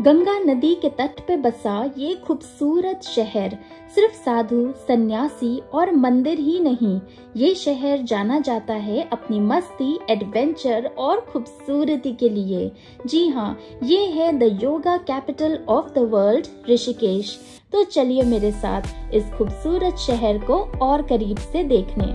गंगा नदी के तट पे बसा ये खूबसूरत शहर सिर्फ साधु, सन्यासी और मंदिर ही नहीं, ये शहर जाना जाता है अपनी मस्ती, एडवेंचर और खूबसूरती के लिए। जी हाँ, ये है the yoga capital of the world, Rishikesh. तो चलिए मेरे साथ इस खूबसूरत शहर को और करीब से देखने।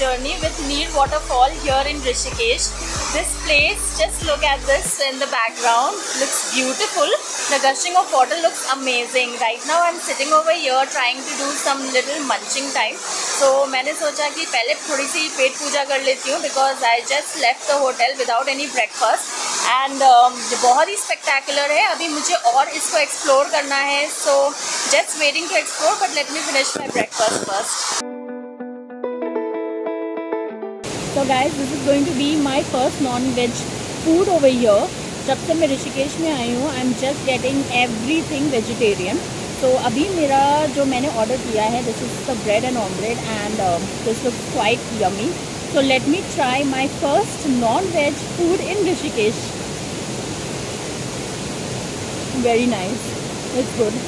Journey with Neer waterfall here in Rishikesh. This place, just look at this in the background, looks beautiful. The gushing of water looks amazing. Right now I'm sitting over here trying to do some little munching time. So मैंने सोचा कि पहले थोड़ी सी पेट पूजा कर लेती हूँ because I just left the hotel without any breakfast and बहुत ही spectacular है। अभी मुझे और इसको explore करना है, so just waiting to explore, but let me finish my breakfast first. So guys, this is going to be my first non-veg food over here. जब से मैं ऋषिकेश में आई हूँ, I'm just getting everything vegetarian. So अभी मेरा जो मैंने order किया है, this is the bread and omelette and this looks quite yummy. So let me try my first non-veg food in Rishikesh. Very nice. It's good.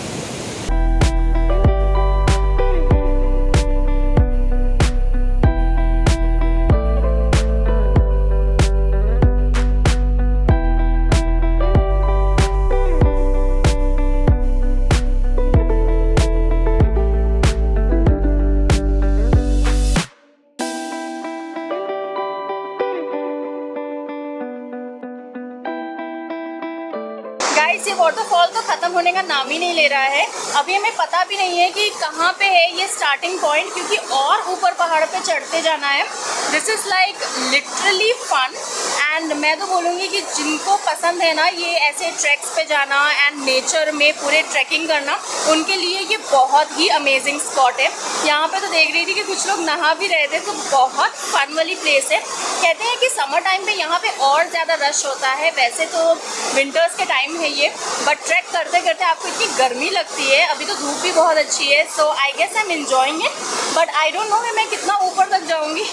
ये waterfall तो खत्म होने का नाम ही नहीं ले रहा है। अभी हमें पता भी नहीं है कि कहाँ पे है ये स्टार्टिंग पॉइंट, क्योंकि और ऊपर पहाड़ पे चढ़ते जाना है। This is like literally fun and मैं तो बोलूँगी कि जिनको पसंद है ना ये ऐसे ट्रैक्स पे जाना एंड नेचर में पूरे ट्रैकिंग करना, उनके लिए ये बहुत ही अमेजिंग स्पॉट है। यहाँ पे तो देख रही थी कि कुछ लोग नहा भी रहे थे, तो बहुत फन वाली प्लेस है। कहते हैं कि समर टाइम पे यहाँ पे और ज़्यादा रश होता है, वैसे तो विंटर्स के टाइम है ये, बट ट्रैक करते करते आपको इतनी गर्मी लगती है। अभी तो धूप भी बहुत अच्छी है, so I guess I am enjoying it, but I don't know मैं कितना ऊपर तक जाऊँगी।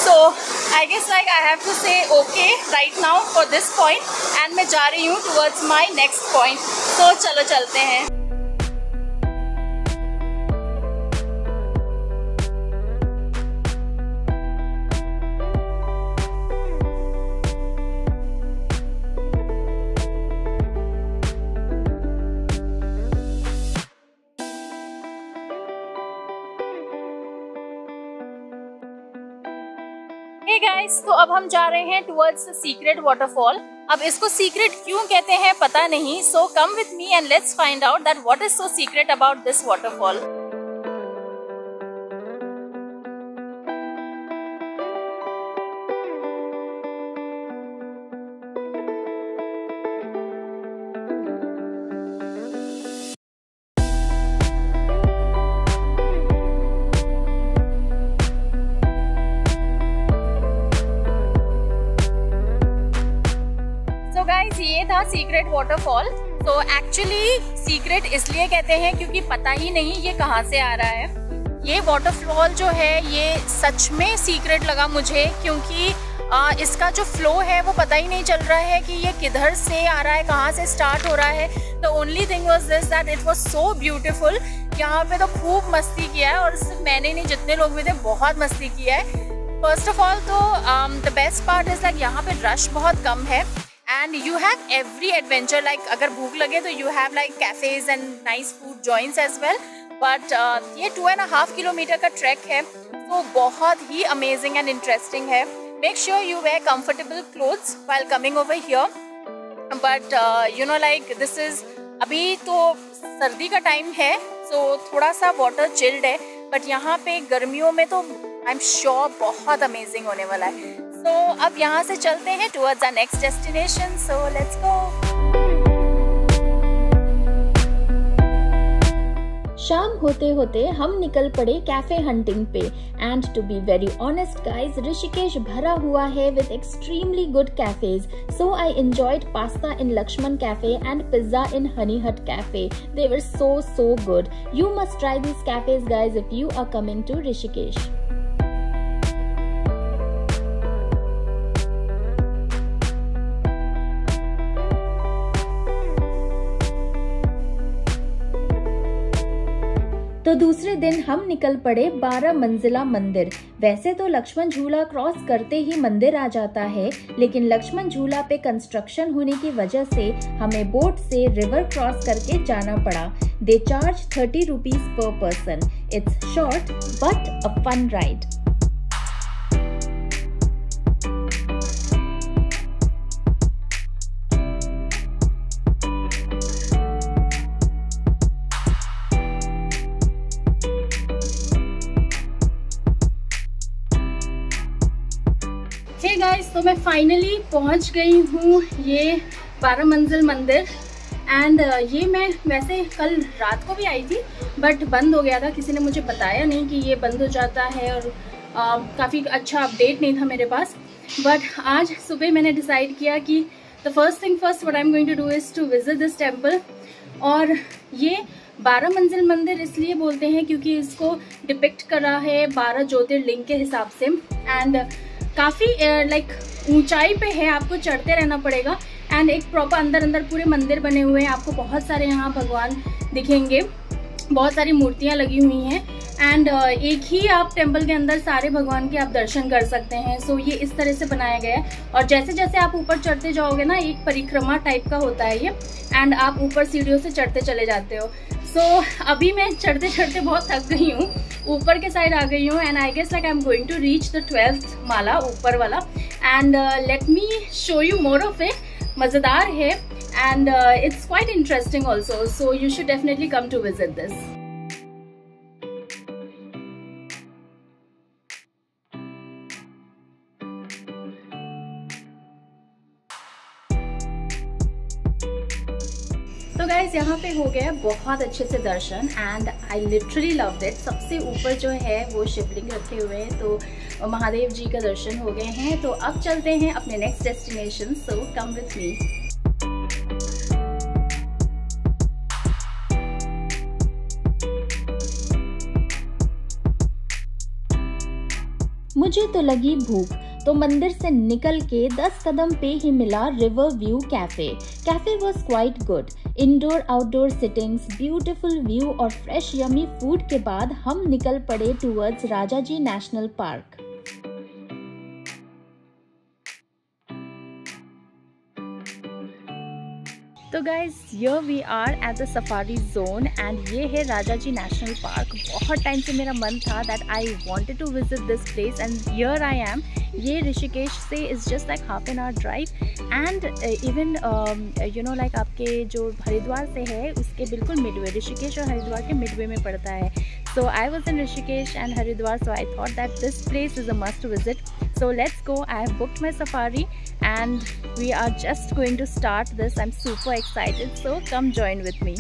So I guess like I have to say okay right now for this point and मैं जा रही हूँ टुवर्ड्स माई नेक्स्ट पॉइंट। तो चलो चलते हैं। गाइस, तो अब हम जा रहे हैं टुवर्ड्स द सीक्रेट वाटरफॉल। अब इसको सीक्रेट क्यों कहते हैं पता नहीं, so come with me and let's find out that what is so secret about this waterfall. ये था सीक्रेट वाटरफॉल। तो एक्चुअली सीक्रेट इसलिए कहते हैं क्योंकि पता ही नहीं ये कहाँ से आ रहा है। ये वाटरफॉल जो है ये सच में सीक्रेट लगा मुझे, क्योंकि इसका जो फ्लो है वो पता ही नहीं चल रहा है कि ये किधर से आ रहा है, कहाँ से स्टार्ट हो रहा है। The only thing was this that it was so beautiful. यहाँ पे तो खूब मस्ती किया है, और सिर्फ मैंने नहीं, जितने लोग भी थे बहुत मस्ती किया है। फर्स्ट ऑफ ऑल तो the best part is like यहाँ पे रश बहुत कम है and you have every adventure, like अगर भूख लगे तो you have like cafes and nice food joints as well, but ये 2.5 किलोमीटर का ट्रैक है, तो बहुत ही amazing and interesting है। Make sure you wear comfortable clothes while coming over here, but you know like this is अभी तो सर्दी का टाइम है, so थोड़ा सा water chilled है, but यहाँ पे गर्मियों में तो I'm sure बहुत amazing होने वाला है। So अब यहाँ से चलते हैं towards our next destination, so let's go। शाम होते होते हम निकल पड़े कैफे हंटिंग पे and to be very honest guys, Rishikesh भरा हुआ है with extremely good cafes. So I enjoyed pasta in Lakshman cafe and pizza in Honey Hut cafe. They were so good. You must try these cafes guys if you are coming to Rishikesh. तो दूसरे दिन हम निकल पड़े 12 मंजिला मंदिर. वैसे तो लक्ष्मण झूला क्रॉस करते ही मंदिर आ जाता है, लेकिन लक्ष्मण झूला पे कंस्ट्रक्शन होने की वजह से हमें बोट से रिवर क्रॉस करके जाना पड़ा. They charge 30 rupees per person. It's short but a fun ride. Hey guys, तो मैं फाइनली पहुंच गई हूँ ये 12 मंजिल मंदिर. एंड ये मैं वैसे कल रात को भी आई थी बट बंद हो गया था. किसी ने मुझे बताया नहीं कि ये बंद हो जाता है और काफ़ी अच्छा अपडेट नहीं था मेरे पास. बट आज सुबह मैंने डिसाइड किया कि the first thing first what I am going to do is to visit this temple. और ये 12 मंजिल मंदिर इसलिए बोलते हैं क्योंकि इसको डिपिक्ट करा है 12 ज्योतिर्लिंग के हिसाब से. एंड काफ़ी लाइक ऊंचाई पे है, आपको चढ़ते रहना पड़ेगा. एंड एक प्रॉपर अंदर पूरे मंदिर बने हुए हैं. आपको बहुत सारे यहाँ भगवान दिखेंगे, बहुत सारी मूर्तियाँ लगी हुई हैं. एंड एक ही आप टेम्पल के अंदर सारे भगवान के आप दर्शन कर सकते हैं. सो ये इस तरह से बनाया गया है. और जैसे जैसे आप ऊपर चढ़ते जाओगे ना, एक परिक्रमा टाइप का होता है ये. एंड आप ऊपर सीढ़ियों से चढ़ते चले जाते हो. सो अभी मैं चढ़ते चढ़ते बहुत थक गई हूँ, ऊपर के साइड आ गई हूँ. And I guess like I am going to reach the 12th माला, ऊपर वाला. And let me show you more of it. मज़ेदार है and it's quite interesting also. So you should definitely come to visit this. तो guys यहाँ पे हो गया बहुत अच्छे से दर्शन. And I literally loved it. सबसे ऊपर जो है वो शिवलिंग रखे हुए हैं, तो महादेव जी का दर्शन हो गए हैं. तो अब चलते हैं अपने next destination. So come with मी. मुझे तो लगी भूख, तो मंदिर से निकल के 10 कदम पे ही मिला river view cafe. Cafe was quite good. Indoor outdoor sittings, beautiful view और फ्रेश यमी फूड के बाद हम निकल पड़े टूवर्ड्स राजाजी नेशनल पार्क. तो guys here we are at the safari zone and ये है राजाजी नेशनल पार्क. बहुत टाइम से मेरा मन था that I wanted to visit this place and here I am. ये ऋषिकेश से is just like half an hour drive. And even you know like आपके जो हरिद्वार से है उसके बिल्कुल मिडवे, ऋषिकेश और हरिद्वार के मिडवे में पड़ता है. So I was in Rishikesh and Haridwar, so I thought that this place is a must to visit. So let's go. I have booked my safari and we are just going to start this. I'm super excited, so come join with me.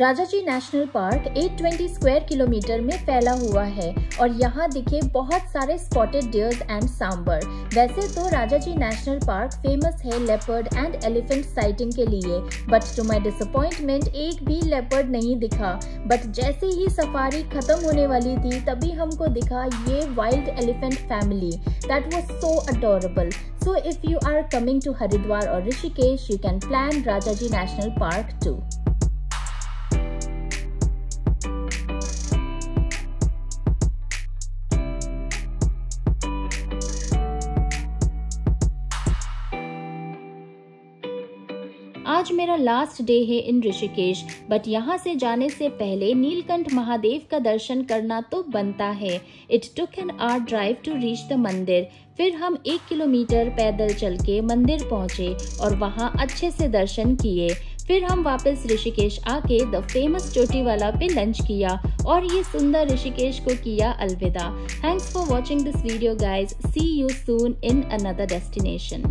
Rajaji national park 820 square kilometre में फैला हुआ है और यहाँ दिखे बहुत सारे spotted dears and sambar. वैसे तो राजाजी नेशनल पार्क फेमस है लेपर्ड एंड एलिफेंट साइटिंग के लिए, बट टू माय डिसअपॉइंटमेंट एक भी लेपर्ड नहीं दिखा. बट जैसे ही सफारी खत्म होने वाली थी तभी हमको दिखा ये wild elephant family. That was so adorable. So if you are coming to Haridwar or Rishikesh, you can plan Rajaji National Park too. आज मेरा लास्ट डे है इन ऋषिकेश, बट यहाँ से जाने से पहले नीलकंठ महादेव का दर्शन करना तो बनता है. It took an hour drive to reach the mandir. फिर हम 1 किलोमीटर पैदल चल के मंदिर पहुँचे और वहाँ अच्छे से दर्शन किए. फिर हम वापस ऋषिकेश आके द फेमस चोटी वाला पे लंच किया और ये सुंदर ऋषिकेश को किया अलविदा। Thanks for watching this video guys. See you soon in another destination.